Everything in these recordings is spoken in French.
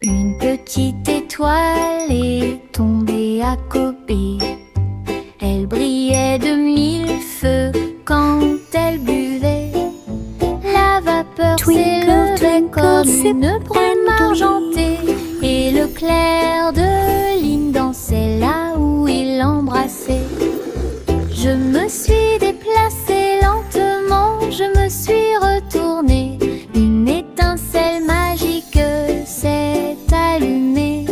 Une petite étoile est tombée à Kobe. Elle brillait de mille feux quand elle buvait. La vapeur s'élevait comme une brume argentée, et le clair de lune dansait là où il l'embrassait. Je me suis déplacée lentement, je me suis retournée. Une étincelle magique s'est allumée.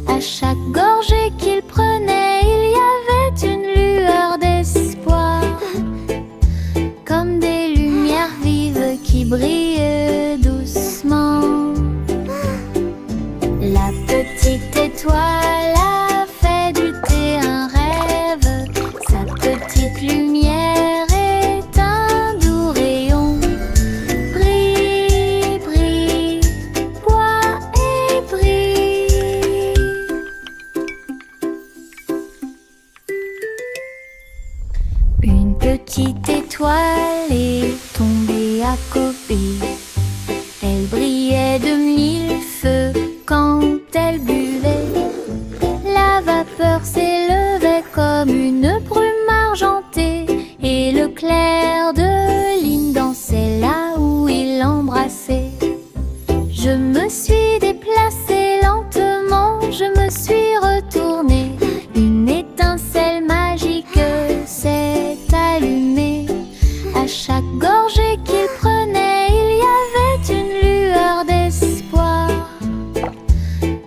À chaque gorgée qu'il prenait, il y avait une lueur d'espoir, comme des lumières vives qui brillent doucement. La petite étoile a fait du thé un rêve. Sa petite lumière est un doux rayon. Brille, brille, bois et brille. Une petite étoile est tombée à Kobe. Elle brillait de mille feux quand elle buvait. La vapeur s'élevait comme une brume argentée, et le clair de lune dansait là où il l'embrassait. Je me suis déplacée lentement, je me suis retournée. Une étincelle magique s'est allumée. À chaque gorgée qu'il prenait, il y avait une lueur d'espoir,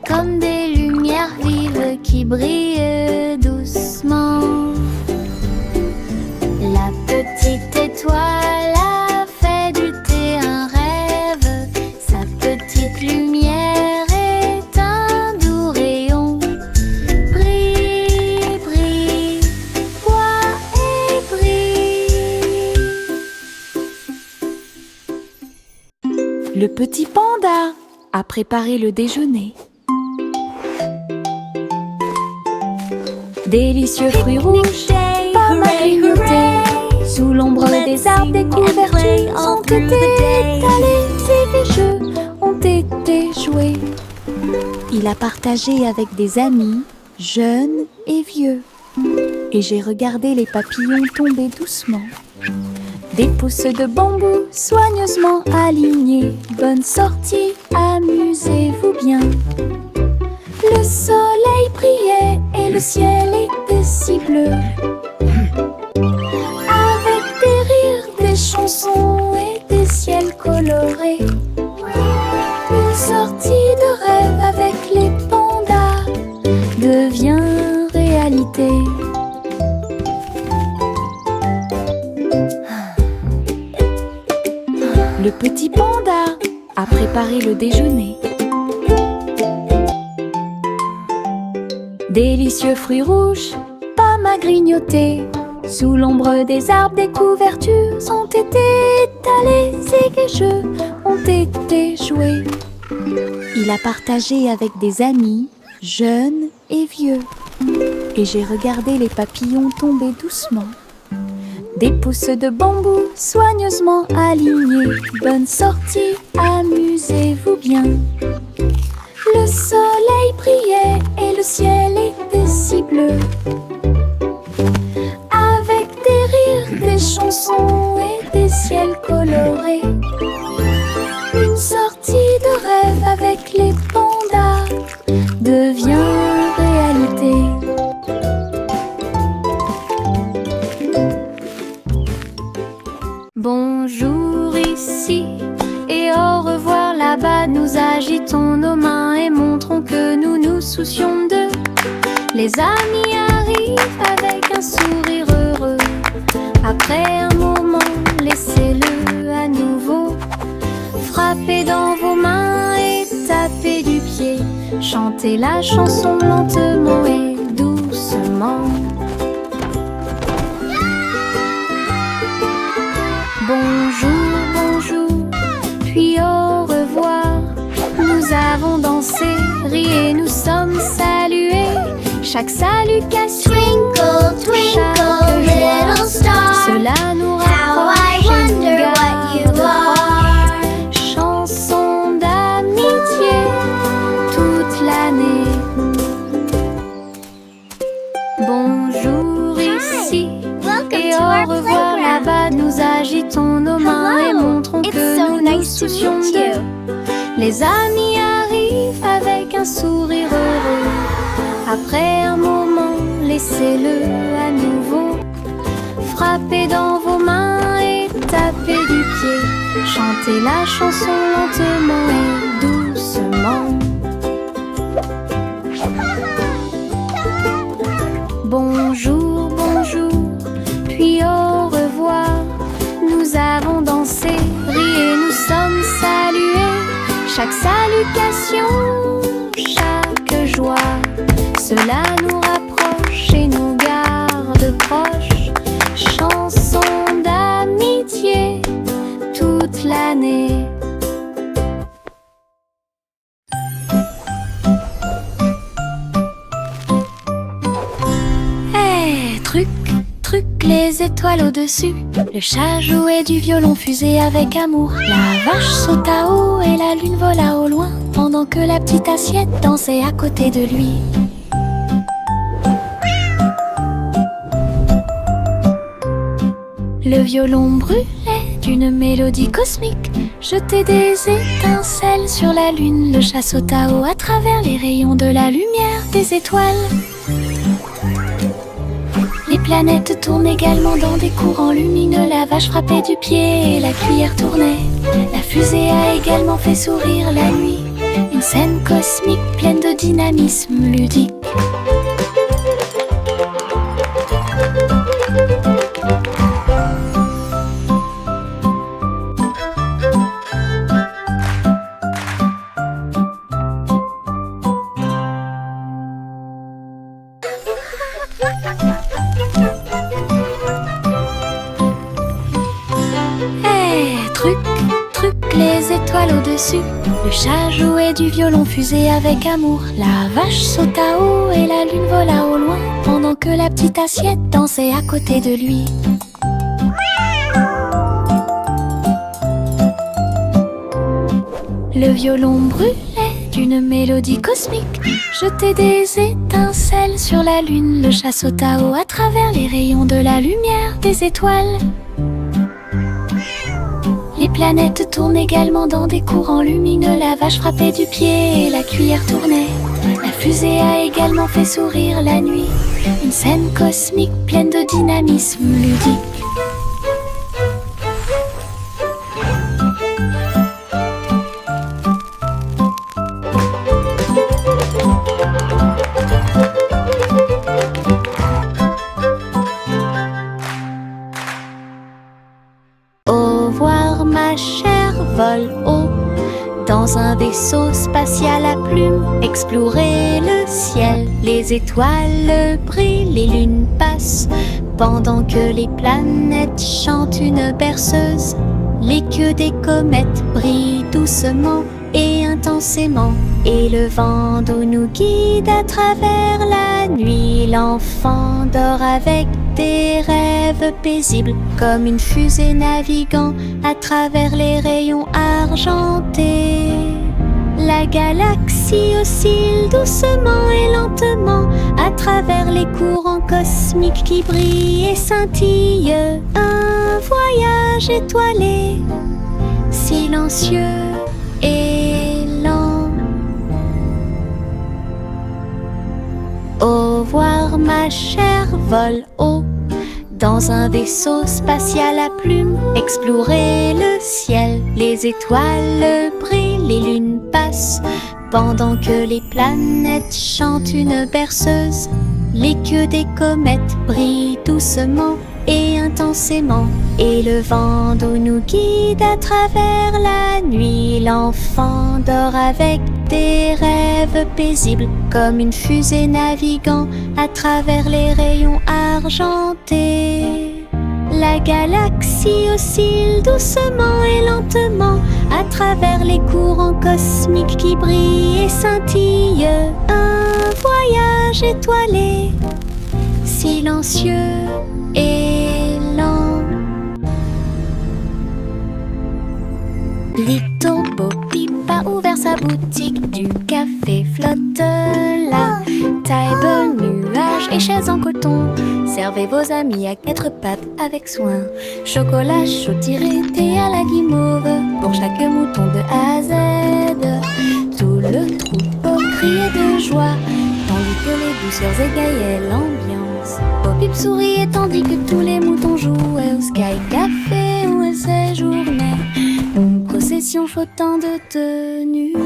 comme des lumières vives qui brillent doucement. La petite étoile a fait du thé un rêve. Sa petite lumière est un doux rayon. Brille, brille, bois et brille. Le petit panda a préparé le déjeuner. Délicieux fruits rouges, pommes à grignoter. Sous l'ombre des arbres, des couvertures ont été étalées et les jeux ont été joués. Il a partagé avec des amis, jeunes et vieux. Et j'ai regardé les papillons tomber doucement. Des pousses de bambou soigneusement alignées. Bonne sortie, amusez-vous bien. Le soleil brillait et le ciel était si bleu. Avec des rires, des chansons et des ciels colorés. Une sortie de rêve avec les pandas devient réalité. Le petit panda a préparé le déjeuner. Délicieux fruits rouges, pommes à grignoter. Sous l'ombre des arbres, des couvertures ont été étalées et les jeux ont été joués. Il a partagé avec des amis, jeunes et vieux. Et j'ai regardé les papillons tomber doucement. Des pousses de bambou soigneusement alignées. Bonne sortie, amusez-vous bien. Le soleil brillait et le ciel était si bleu. Avec des rires, des chansons et des ciels colorés. Une sortie de rêve avec les pandas devient réalité. Bonjour ici et au revoir là-bas. Nous agitons nos mains et montrons que nous nous soucions d'eux. Les amis arrivent avec un sourire heureux. Après un moment, laissez-le à nouveau. Frappez dans vos mains et tapez du pied. Chantez la chanson lentement et doucement. Bonjour, bonjour, puis au revoir. Nous avons dansé, ri et nous sommes salués. Chaque salutation, Twinkle, twinkle, little star, cela nous how I rapproche et nous wonder what garde you are. chanson d'amitié, tout soucions d'eux. Les amis arrivent avec un sourire heureux. Après un moment, laissez-le à nouveau. Frappez dans vos mains et tapez du pied. Chantez la chanson lentement et doucement. Bonjour, bonjour, puis au revoir. Nous avons dansé, ri et nous sommes salués. Chaque salutation, chaque joie, cela nous rapproche et nous garde proches. Chanson d'amitié toute l'année. Truc, truc, les étoiles au-dessus. Le chat jouait du violon fusé avec amour. La vache sauta haut et la lune vola au loin, pendant que la petite assiette dansait à côté de lui. Le violon brûlait d'une mélodie cosmique, jetait des étincelles sur la lune. Le chat sauta haut à travers les rayons de la lumière des étoiles. Les planètes tournent également dans des courants lumineux. La vache frappait du pied et la cuillère tournait. La fusée a également fait sourire la nuit. Une scène cosmique pleine de dynamisme ludique. Truc, truc, les étoiles au-dessus. Le chat jouait du violon fusé avec amour. La vache sauta haut et la lune vola au loin, pendant que la petite assiette dansait à côté de lui. Le violon brûlait d'une mélodie cosmique, jetait des étincelles sur la lune. Le chat sauta haut à travers les rayons de la lumière des étoiles. Les planètes tournent également dans des courants lumineux. La vache frappait du pied et la cuillère tournait. La fusée a également fait sourire la nuit. Une scène cosmique pleine de dynamisme ludique. Ma chère, vole haut dans un vaisseau spatial à plumes. Explorer le ciel, les étoiles brillent, les lunes passent, pendant que les planètes chantent une berceuse. Les queues des comètes brillent doucement et intensément, et le vent doux nous guide à travers la nuit. L'enfant dort avec des rêves paisibles, comme une fusée naviguant à travers les rayons argentés. La galaxie oscille doucement et lentement à travers les courants cosmiques qui brillent et scintillent. Un voyage étoilé, silencieux et lent. Au revoir ma chère, vole haut dans un vaisseau spatial à plumes. Explorer le ciel, les étoiles brillent, les lunes passent, pendant que les planètes chantent une berceuse. Les queues des comètes brillent doucement et intensément, et le vent doux nous guide à travers la nuit. L'enfant dort avec des rêves paisibles, comme une fusée naviguant à travers les rayons argentés. La galaxie oscille doucement et lentement à travers les courants cosmiques qui brillent et scintillent. Un voyage étoilé, silencieux et lent. Lito Bo Peep a ouvert sa boutique, du café flotte là. Table, nuages et chaises en coton, Servez vos amis à quatre pattes avec soin. Chocolat chaud tiré, thé à la guimauve, pour chaque mouton de A à Z. Tout le troupeau criait de joie, tandis que les douceurs égayaient l'ambiance. Pop-Pip souriait tandis que tous les moutons jouaient au Sky Café où elle séjournait. Une procession flottant de nuages.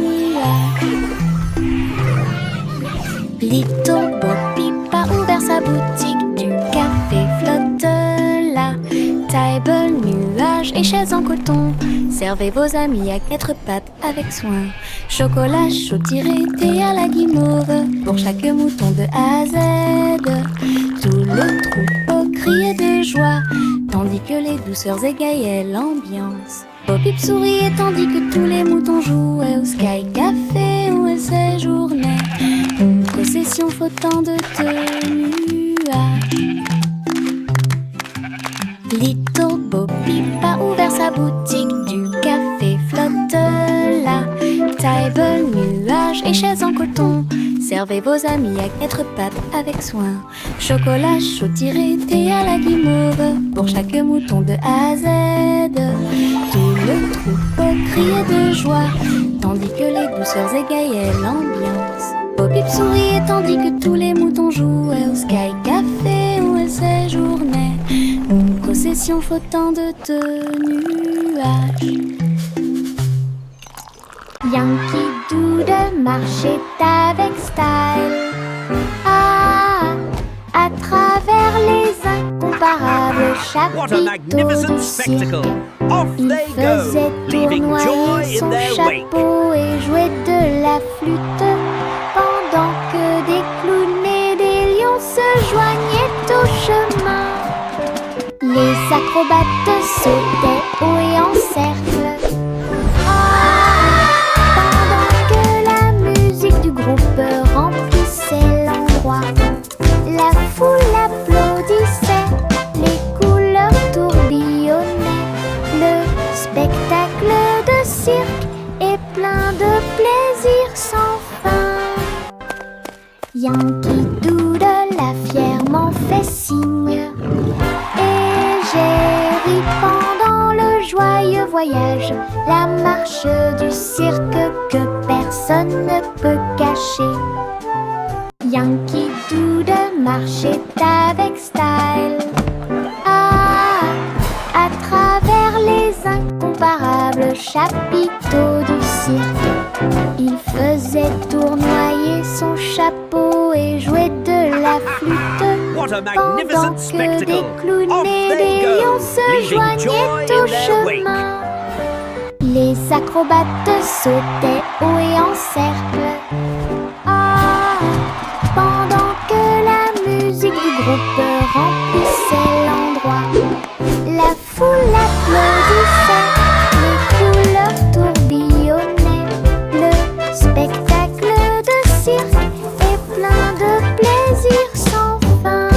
Little Bo-Peep a ouvert sa boutique, du café flotte là. Table, nuages et chaises en coton. Servez vos amis à quatre pattes avec soin. Chocolat chaud tiré, thé à la guimauve, pour chaque mouton de A à Z. Tout le troupeau criait de joie, tandis que les douceurs égayaient l'ambiance. Pop-Pip souriait tandis que tous les moutons jouaient au Sky Café où elle séjournait. Une procession flottant de nuages. Little Bo-Peep a ouvert sa boutique, du café flotte là. Table, nuages et chaises en coton. Servez vos amis à quatre pattes avec soin. Chocolat chaud tiré, thé à la guimauve, pour chaque mouton de A à Z. Tout le troupeau criait de joie, tandis que les douceurs égayaient l'ambiance. Pop-Pip souriait tandis que tous les moutons jouaient au Sky Café où elle séjournait. Une procession flottant de nuages. Yankee Doodle marchait avec style. Ah, à travers les incomparables What a chapiteaux magnificent du cirque. spectacle! Off Il they go, faisait leaving joy tournoyer in son their wake. chapeau et jouait de la flûte, pendant que des clowns et des lions se joignaient au chemin. Les acrobates sautaient haut et en cercle. Pendant que la musique du groupe remplissait l'endroit, la foule applaudissait, les couleurs tourbillonnaient. Le spectacle de cirque est plein de plaisir sans fin. Yankee Doodle a fièrement fait signe, et j'ai ri pendant le joyeux voyage, la marche du cirque que personne ne peut cacher. Yankee Doodle marchait avec style. Ah, à travers les incomparables chapiteaux du cirque, il faisait tournoyer son chapeau et jouait de la flûte, What a pendant magnificent que des spectacle! clowns Off et they des go, lions se leaving joignaient joy au in their wake. chemin. Les acrobates sautaient haut et en cercle. Ah, pendant que la musique du groupe remplissait l'endroit, la foule applaudissait, les couleurs tourbillonnaient. Le spectacle de cirque est plein de plaisir sans fin.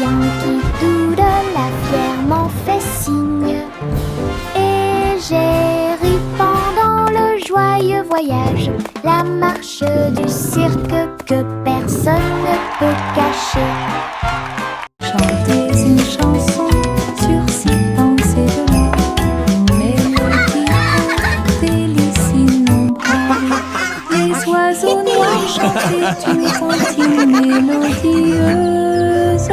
Yankee Doodle a fièrement fait signe, et j'ai ri pendant le joyeux voyage, la marche du cirque que personne ne peut cacher. Chantez une chanson sur six pensées de l'or, une mélodie délice innombrable. Les oiseaux noirs chantaient une comptine mélodieuse,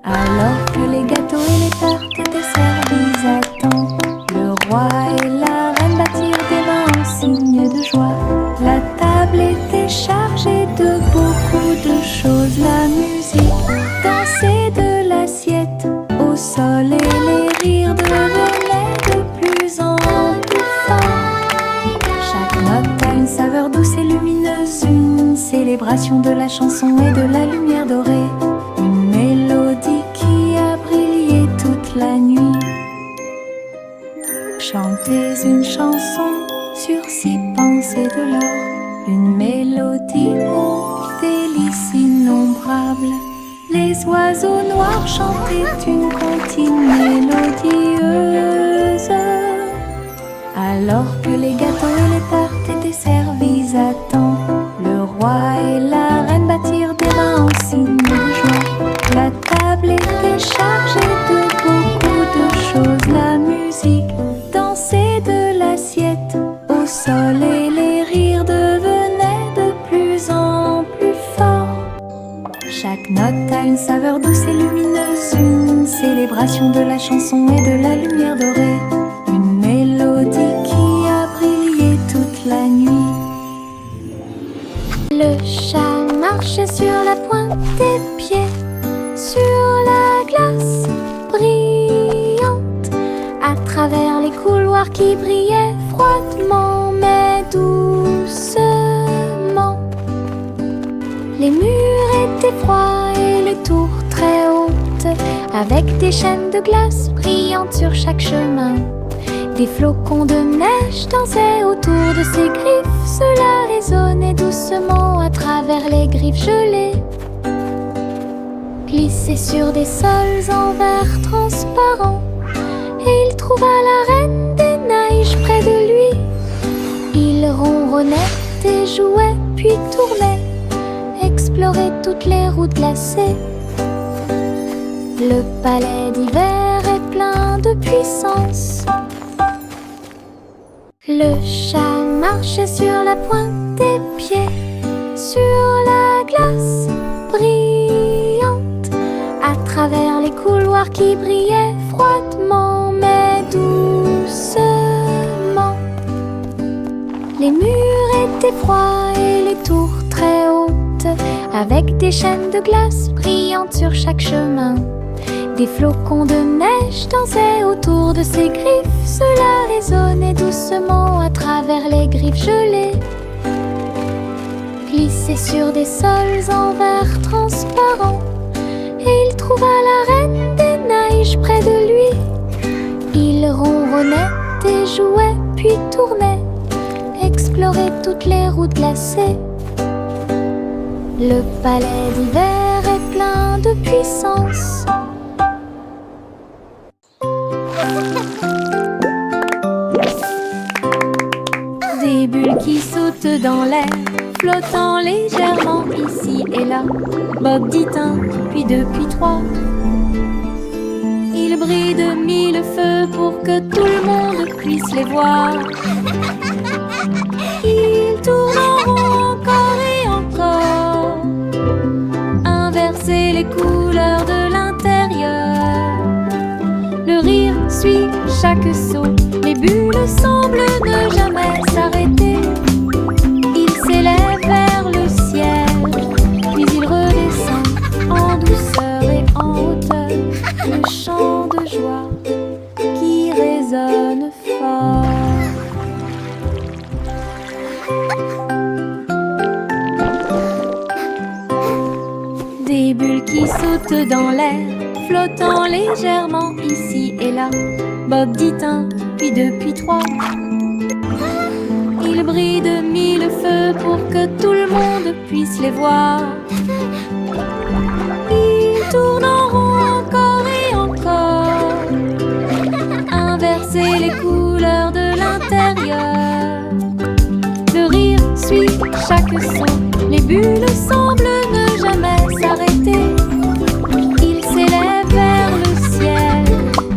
alors que les gâteaux et les tartes étaient servis à temps. Le roi et la reine battirent des mains en signe de joie. La table était chargée de beaucoup de choses. La musique dansait de l'assiette au sol et les rires devenaient de plus en plus forts. Chaque note a une saveur douce et lumineuse, une célébration de la chanson et de la lumière dorée. Une mélodie qui a brillé toute la nuit. Chantez une chanson sur six pensées de l'or, une mélodie aux délices innombrables. Les oiseaux noirs chantaient une comptine mélodieuse, alors que les gâteaux et les tartes étaient servis à temps. Le roi et la reine battirent des mains en signe de joie. et les rires devenaient de plus en plus forts. Chaque note a une saveur douce et lumineuse, une célébration de la chanson et de la lumière dorée, une mélodie qui a brillé toute la nuit. Le chat marchait sur la pointe des pieds, sur la glace brillante, à travers les couloirs qui brillaient froidement mais doucement. Les murs étaient froids et les tours très hautes, avec des chaînes de glace brillantes sur chaque chemin. Des flocons de neige dansaient autour de ses griffes, cela résonnait doucement à travers les griffes gelées. Glissait sur des sols en verre transparent, et il trouva la reine des neiges près de lui. Il ronronnait et jouait puis tournait, explorait toutes les routes glacées. Le palais d'hiver est plein de puissance. Le chat marchait sur la pointe des pieds, sur la glace brillante, à travers les couloirs qui brillaient froidement mais doucement. Les murs étaient froids et les tours très hautes, avec des chaînes de glace brillantes sur chaque chemin. Des flocons de neige dansaient autour de ses griffes, cela résonnait doucement à travers les griffes gelées. Glissait sur des sols en verre transparent, et il trouva la reine des neiges près de lui. Il ronronnait et jouait puis tournait, explorait toutes les routes glacées. Le palais d'hiver est plein de puissance. Des bulles qui sautent dans l'air, flottant légèrement ici et là. Bob dit un, puis deux, puis trois. Ils brillent de mille feux pour que tout le monde puisse les voir. Ils tournent en rond encore et encore, inverser les couleurs de l'intérieur. Le rire suit chaque saut, les bulles semblent ne jamais s'arrêter. Il s'élève vers le ciel, puis il redescend en douceur et en hauteur. Le chant de joie qui résonne fort. Des bulles qui sautent dans l'air, flottant légèrement ici et là. Bob dit un, puis deux, puis trois. Ils brillent de mille feux pour que tout le monde puisse les voir. Ils tournent en rond encore et encore, inverser les couleurs de l'intérieur. Le rire suit chaque son, les bulles semblent ne jamais s'arrêter. Il s'élève vers le ciel,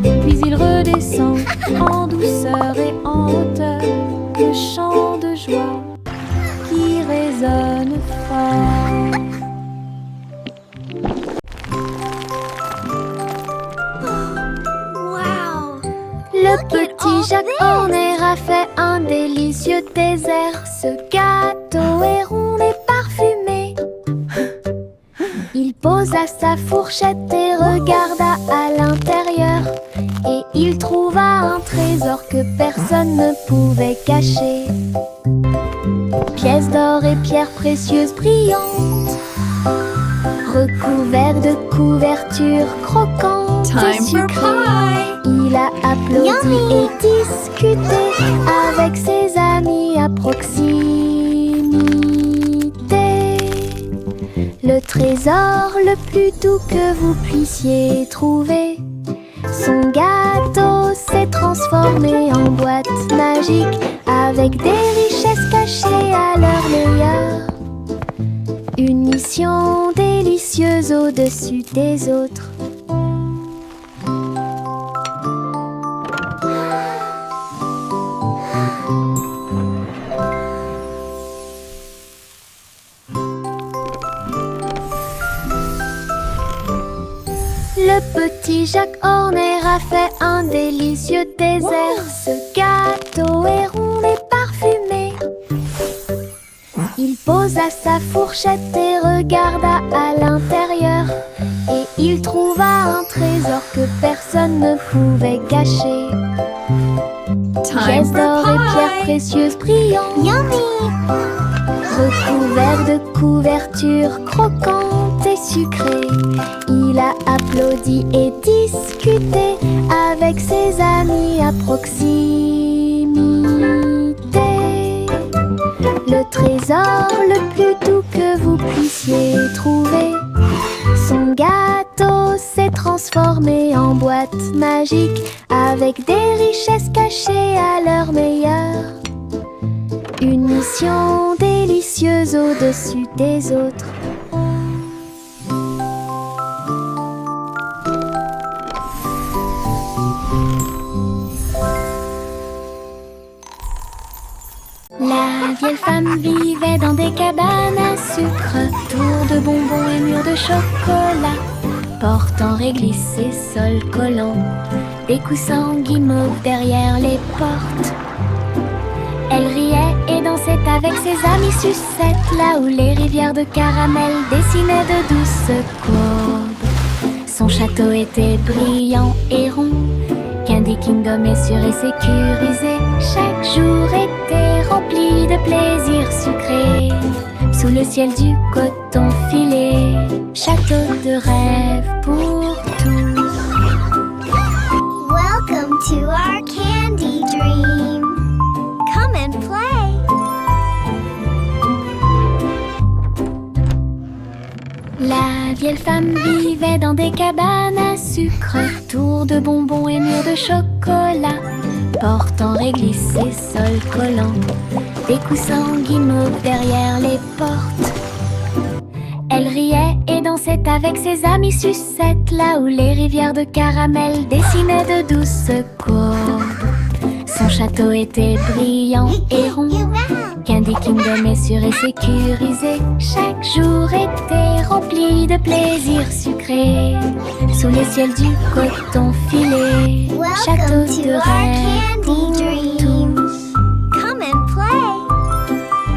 puis il redescend en douceur et en hauteur. Le chant de joie qui résonne fort. Le petit Jacques Horner a fait un délicieux dessert. Ce gâteau est rond et parfumé. Il posa sa fourchette et regarda à l'intérieur, et il trouva un trésor que personne ne pouvait cacher. Pièces d'or et pierres précieuses brillantes, recouverts de couvertures croquantes et sucrées. Il a applaudi et discuté avec ses amis à proximité. Le trésor le plus doux que vous puissiez trouver. Son gâteau s'est transformé en boîte magique, avec des richesses cachées à leur meilleur. Une mission délicieuse au-dessus des autres. Le petit Jacques Horner a fait un délicieux dessert. Ce gâteau est rond et parfumé. Il posa sa fourchette et regarda à l'intérieur. Et il trouva un trésor que personne ne pouvait gâcher. Pièces d'or et pierres précieuses brillantes. Yummy! Recouvert de couvertures croquantes et sucrées, il a applaudi et discuté avec ses amis à proximité. Le trésor le plus doux que vous puissiez trouver. Son gâteau s'est transformé en boîte magique avec des richesses cachées à leur meilleur. Une mission délicieuse au-dessus des autres. La vieille femme vivait dans des cabanes à sucre, tours de bonbons et murs de chocolat, portes en réglisse et sol collant, des coussins en guimauve derrière les portes. Elle riait et dansait avec ses amis sucettes, là où les rivières de caramel dessinaient de douces courbes. Son château était brillant et rond, Candy Kingdom est sûr et sécurisé. Chaque jour était rempli de plaisirs sucrés, sous le ciel du coton filé. Château de rêve pour tous. Welcome to our candy dream. Come and play. La vieille femme vivait dans des cabanes à sucre, tours de bonbons et murs de chocolat, portes en réglisse et sol collant, des coussins en guimauve derrière les portes. Elle riait et dansait avec ses amis sucettes, là où les rivières de caramel dessinaient de douces courbes. Son château était brillant et rond, Candy Kingdom est sûr et sécurisé. Chaque jour était rempli de plaisirs sucrés, sous le ciel du coton filé. Château Welcome de to our rêve pour candy dream. tous. Come and play.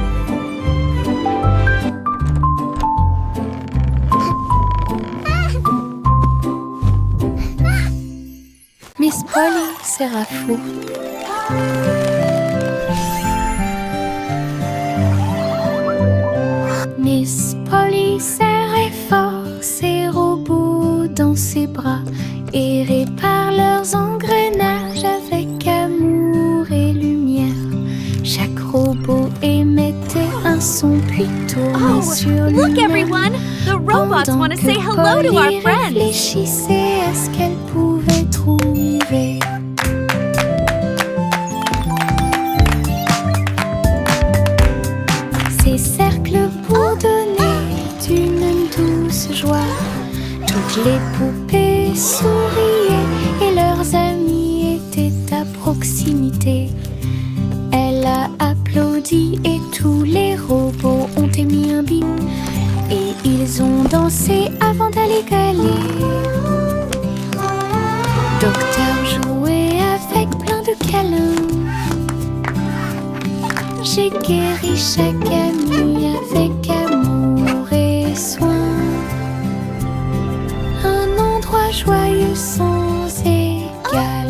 Miss Polly Sérafou. Miss Polly serrait fort ses robots dans ses bras et répare leurs engrenages avec amour et lumière. Chaque robot émettait un son puis tournait sur Look lui-même. everyone! The robots Pendant want to que say hello to our Polly friends! réfléchissait à ce qu'elle pouvait trouver. Ces cercles pour donner d'une douce joie. Toutes les poupées souriaient et leurs amis étaient à proximité. Elle a applaudi et tous les robots ont émis un bip. Et ils ont dansé avant d'aller gagner. Docteur jouait avec plein de câlins. J'ai guéri chaque ami avec amour et soin. Un endroit joyeux sans égal.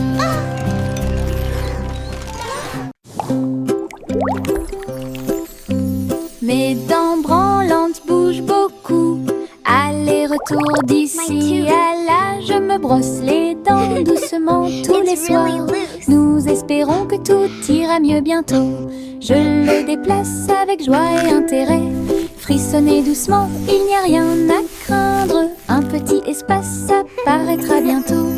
Mes dents branlantes bougent beaucoup. Aller-retour d'ici à là, je me brosse les dents doucement tous les It's soirs. really loose. Nous espérons que tout ira mieux bientôt. Je le déplace avec joie et intérêt. Frissonnez doucement, il n'y a rien à craindre. Un petit espace apparaîtra bientôt.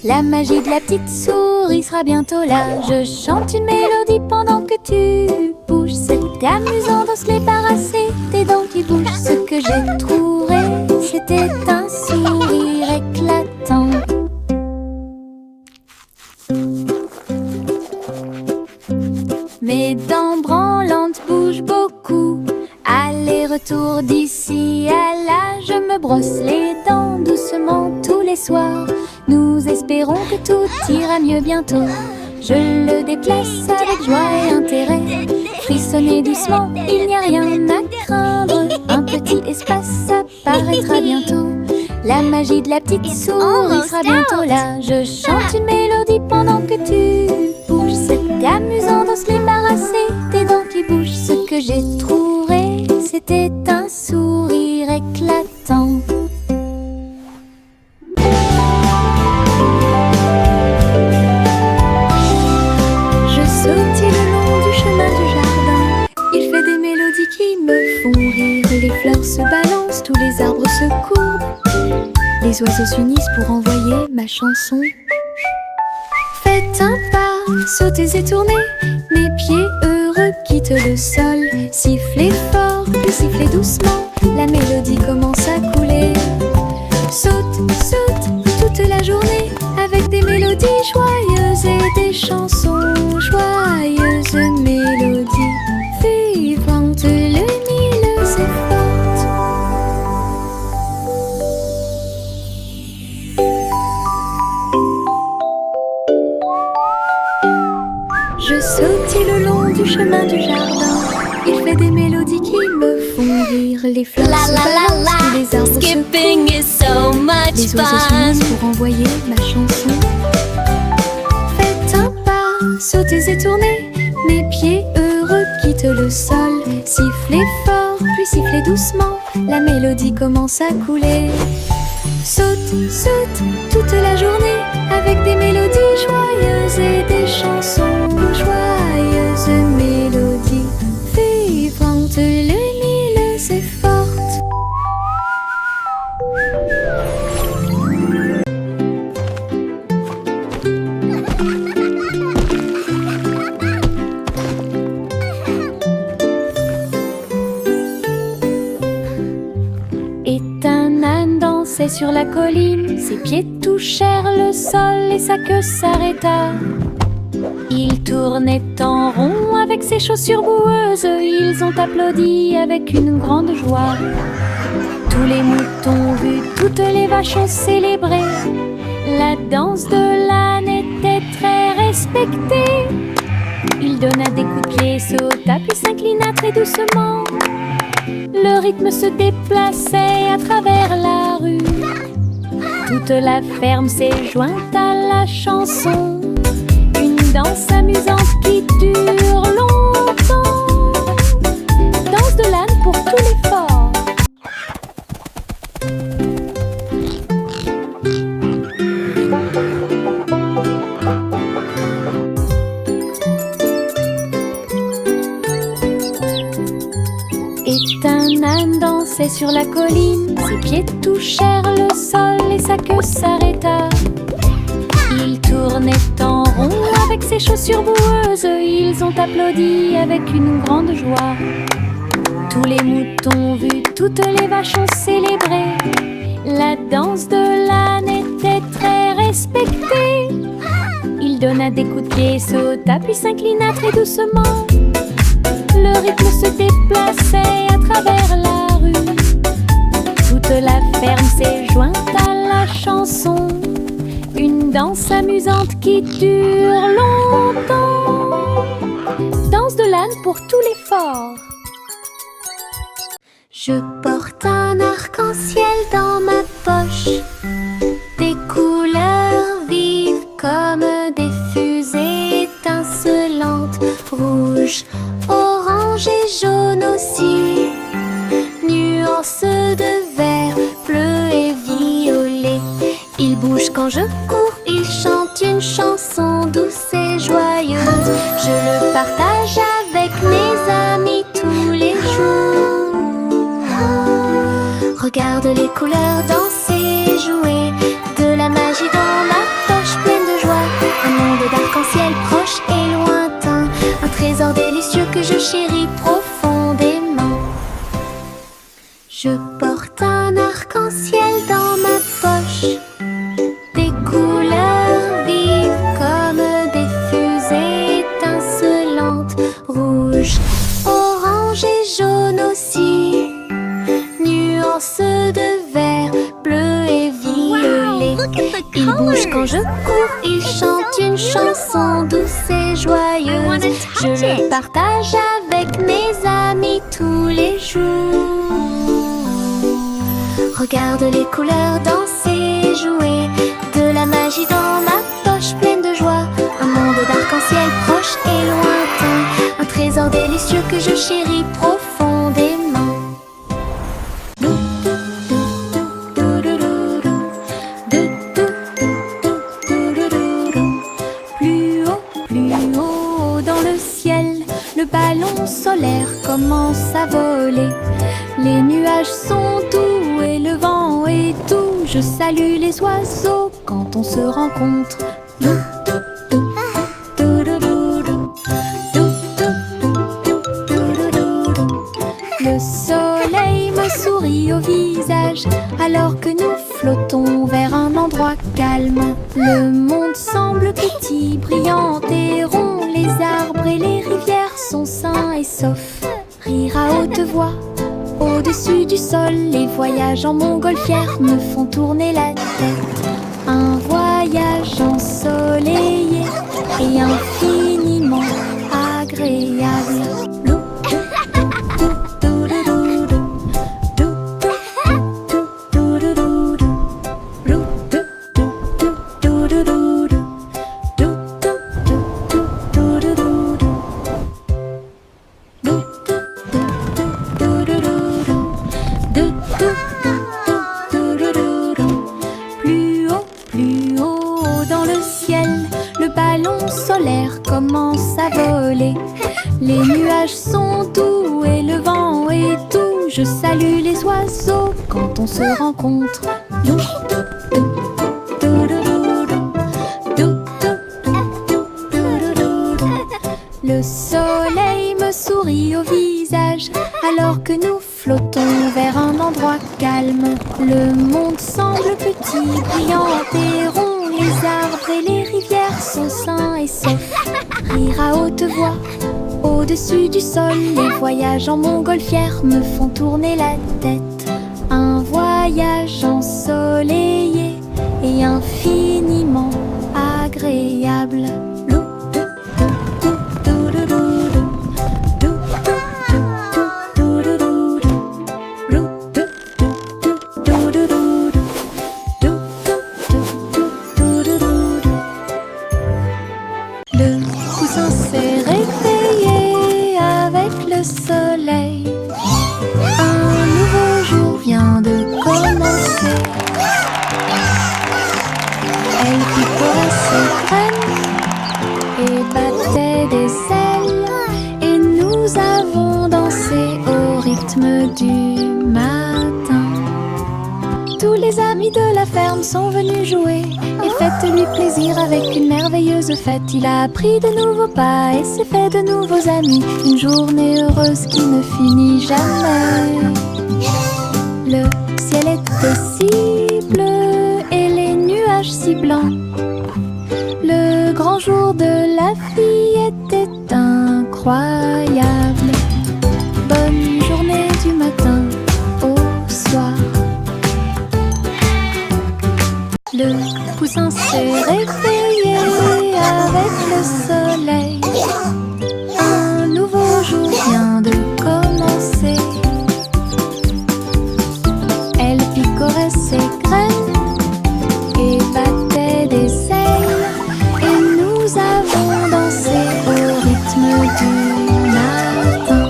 La magie de la petite souris sera bientôt là. Je chante une mélodie pendant que tu bouges. C'est amusant de se les débarrasser des dents qui bougent. Ce que j'ai trouvé, c'était un sourire éclatant. Mes dents branlantes bougent beaucoup. Aller-retour d'ici à là, je me brosse les dents doucement tous les soirs. Nous espérons que tout ira mieux bientôt. Je le déplace avec joie et intérêt. Frissonnez doucement, il n'y a rien à craindre. Un petit espace apparaîtra bientôt. La magie de la petite souris sera bientôt là. Je chante une mélodie pendant que tu bouges. C'est amusant de se débarrasser des dents qui bougent. Ce que j'ai trouvé, c'était un sourire éclatant. Je sautille le long du chemin du jardin. Il fait des mélodies qui me font rire. Les fleurs se balancent, tous les arbres se courbent. Les oiseaux s'unissent pour envoyer ma chanson. Faites un pas, sautez et tournez. Mes pieds heureux quittent le sol. Sifflez fort, puis sifflez doucement. La mélodie commence à couler. Saute, saute toute la journée avec des mélodies joyeuses et des chansons joyeuses. Mélodies vivantes, lumineuses et fortes. Je sautille le long du chemin du jardin. Il fait des mélodies qui me font rire. Les fleurs se balancent, tous les arbres Skipping is so much les oiseaux fun. s'unissent pour envoyer ma chanson. Faites un pas, sautez et tournez. Mes pieds heureux quittent le sol. Sifflez fort, puis sifflez doucement. La mélodie commence à couler. Saute, saute toute la journée avec des mélodies joyeuses et des chansons joyeuses. Mélodies vivantes, lumineuses et fortes. Et un âne dansait sur la colline. Ses pieds touchèrent le sol et sa queue s'arrêta. Il tournait en rond avec ses chaussures boueuses. Ils ont applaudi avec une grande joie. Tous les moutons vus, toutes les vaches ont célébré. La danse de l'âne était très respectée. Il donna des coups de pied, sauta puis s'inclina très doucement. Le rythme se déplaçait à travers la rue. Toute la ferme s'est jointe à la chanson. Une danse amusante qui dure longtemps. Danse de l'âne pour tous les forts. Et un âne dansait sur la colline. Ses pieds touchèrent le sol et sa queue s'arrêta. Il tournait en rond avec ses chaussures boueuses. Ils ont applaudi avec une grande joie. Tous les moutons vus, toutes les vaches ont célébré. La danse de l'âne était très respectée. Il donna des coups de pied, sauta puis s'inclina très doucement. Le rythme se déplaçait à travers la rue. Toute la ferme s'est jointe à la chanson. Une danse amusante qui dure longtemps. Danse de l'âne pour tous les forts. Je porte un arc-en-ciel dans ma poche. Des couleurs vives comme des fusées étincelantes. Rouge, orange et jaune aussi. Nuances de vert, bleu et violet. Il bouge quand je cours, il chante une chanson douce et joyeuse. Je le partage avec mes amis tous les jours. Regarde les couleurs danser, jouer. De la magie dans ma poche pleine de joie. Un monde d'arc-en-ciel proche et lointain. Un trésor délicieux que je chéris profondément. Je porte un arc-en-ciel dans ma poche. Des couleurs vives comme des fusées étincelantes. Rouge, orange et jaune aussi. Nuances de je cours, il chante une chanson douce et joyeuse. Je le partage avec mes amis tous les jours. Regarde les couleurs danser, jouer, de la magie dans ma poche pleine de joie. Un monde d'arc-en-ciel proche et lointain, un trésor délicieux que je chéris profondément. Plus haut dans le ciel, le ballon solaire commence à voler. Les nuages sont doux et le vent est doux. Je salue les oiseaux quand on se rencontre. Le soleil me sourit au visage alors que nous flottons vers un endroit calme. Le monde semble petit, brillant et rond. Les arbres et les rivières sont sains et saufs. Rire à haute voix au-dessus du sol, les voyages en montgolfière me font tourner la tête. Un voyage ensoleillé et infiniment agréable. Plus haut dans le ciel, le ballon solaire commence à voler. Les nuages sont doux et le vent est doux. Je salue les oiseaux quand on se rencontre. Le soleil me sourit au visage alors que nous flottons vers un endroit calme. Le monde semble petit, brillant et rond. Les arbres et les rivières sont sains et saufs. Rire à haute voix au-dessus du sol, les voyages en montgolfière me font tourner la tête. Un voyage ensoleillé et infiniment agréable. Le poussin s'est réveillé avec le soleil. Un nouveau jour vient de commencer. Elle picorait ses graines et battait des ailes. Et nous avons dansé au rythme du matin. Tous les amis de la ferme sont venus jouer et faites-lui plaisir avec une merveilleuse fête. Il a appris de nouveaux pas et s'est fait de nouveaux amis. Une journée heureuse qui ne finit jamais. Le ciel était si bleu et les nuages si blancs. Le grand jour de la vie était incroyable. Bonne journée du matin au soir. Le poussin s'est réveillé avec le soleil. Un nouveau jour vient de commencer. Elle picorait ses graines et battait des ailes. Et nous avons dansé au rythme du matin.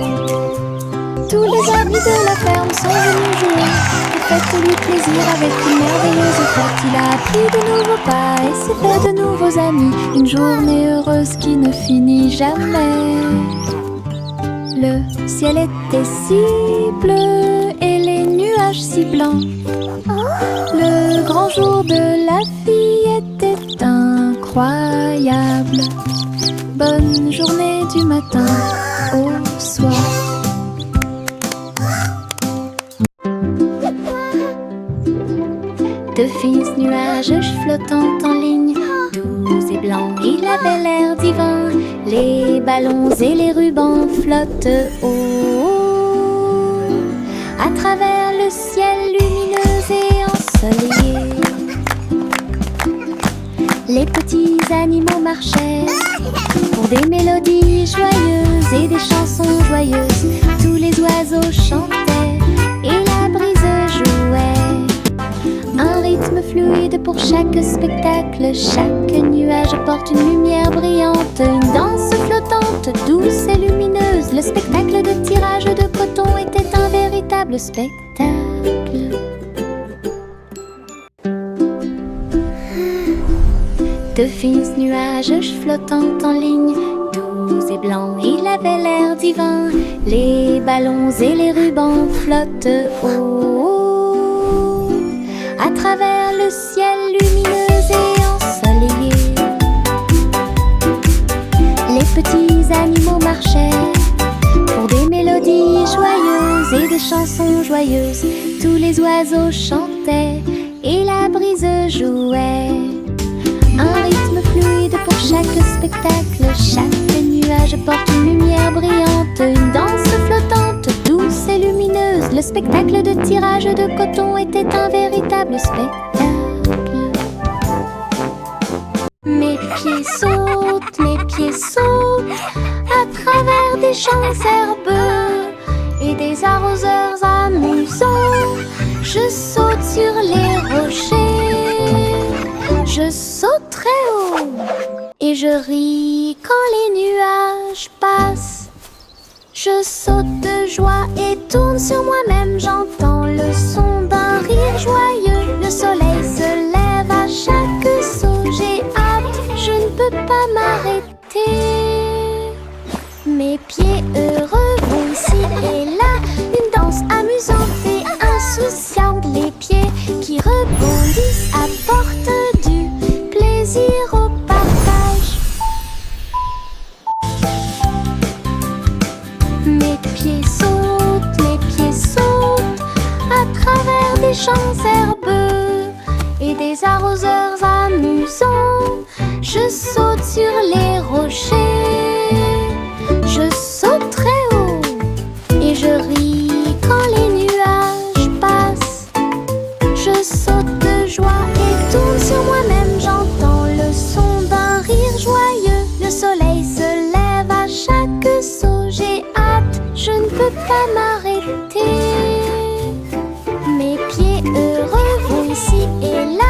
Tous les amis de la ferme sont venus jouer. Faites-lui plaisir avec une merveilleuse fête. Il a appris de nouveaux pas et s'est fait de nouveaux amis. Une journée heureuse qui ne finit jamais. Le ciel était si bleu et les nuages si blancs. Le grand jour de la vie était incroyable. Bonne journée du matin au soir. De fins nuages flottant en ligne, doux et blancs, il avait l'air divin. Les ballons et les rubans flottent haut à travers le ciel lumineux et ensoleillé. Les petits animaux marchaient pour des mélodies joyeuses et des chansons joyeuses. Tous les oiseaux chantaient et la brise jouait. Un rythme fluide pour chaque spectacle. Chaque nuage porte une lumière brillante. Une danse flottante, douce et lumineuse. Le spectacle de tirage de coton était un véritable spectacle. De fins nuages flottant en ligne, doux et blancs, il avait l'air divin. Les ballons et les rubans flottent haut à travers le ciel lumineux et ensoleillé. Les petits animaux marchaient pour des mélodies joyeuses et des chansons joyeuses. Tous les oiseaux chantaient et la brise jouait. Un rythme fluide pour chaque spectacle. Chaque nuage porte une lumière brillante. Une danse flottante, douce et lumineuse. Le spectacle de tirage de coton était un véritable spectacle. Mes pieds sautent à travers des champs herbeux et des arroseurs amusants. Je saute sur les rochers, je saute très haut et je ris quand les nuages passent. Je saute de joie et tourne sur moi-même. J'entends le son d'un rire joyeux. Le soleil se lève à chaque saut. J'ai hâte, je ne peux pas m'arrêter. Mes pieds heureux vont ici et là. Une danse amusante et insouciante. Les pieds qui rebondissent apportent du plaisir au partage. Mes pieds sautent à travers des champs herbeux et des arroseurs amusants. Je saute sur les rochers, je saute très haut et je ris quand les nuages passent. Je saute de joie et tourne sur moi-même. J'entends le son d'un rire joyeux. Le soleil se lève à chaque saut. J'ai hâte, je ne peux pas m'arrêter. Mes pieds heureux vont ici et là.